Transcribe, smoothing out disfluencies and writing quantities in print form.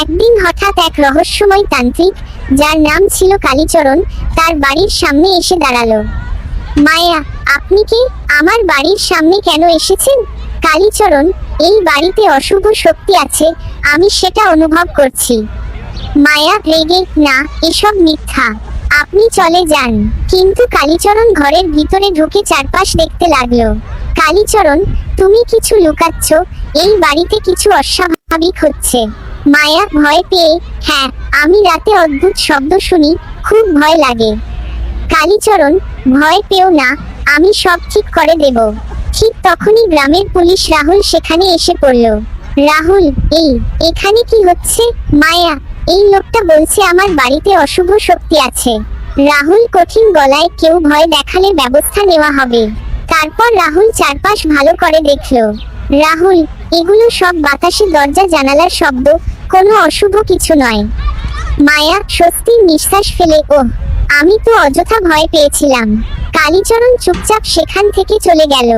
একদিন হঠাৎ এক রহস্যময় তান্ত্রিক, যার নাম ছিল কালীচরণ, তার বাড়ির সামনে এসে দাঁড়ালো। মায়া, আপনি কি? আমার বাড়ির সামনে কেন এসেছেন? কালীচরণ, এই বাড়িতে অশুভ শক্তি আছে, আমি সেটা অনুভব করছি। মায়া রেগে, না, এসব মিথ্যা, আপনি চলে যান। কিন্তু কালীচরণ ঘরের ভিতরে ঢুকে চারপাশ দেখতে লাগলো। কালীচরণ, তুমি কিছু লুকাচ্ছ, এই বাড়িতে কিছু অস্বাভাবিক হচ্ছে। মায়া ভয় পেয়ে, হ্যাঁ, আমি রাতে অদ্ভুত শব্দ শুনি, খুব ভয় লাগে। কালীচরণ, ভয় পেও না, আমি সব ঠিক করে দেব। ঠিক তখনই গ্রামের পুলিশ রাহুল সেখানে এসে পড়ল। রাহুল, এখানে কি হচ্ছে? মায়া, এই লোকটা বলছে আমার বাড়িতে অশুভ শক্তি আছে। রাহুল কঠিন গলায়, কেউ ভয় দেখালে ব্যবস্থা নেওয়া হবে। তারপর রাহুল চারপাশ ভালো করে দেখলো। রাহুল, এগুলো সব বাতাসে দরজা জানালার শব্দ, কোনো অশুভ কিছু নয়। মায়া স্বস্তির নিঃশ্বাস ফেলে, ওহ, আমি তো অযথা ভয় পেয়েছিলাম। কালীচরণ চুপচাপ সেখান থেকে চলে গেল।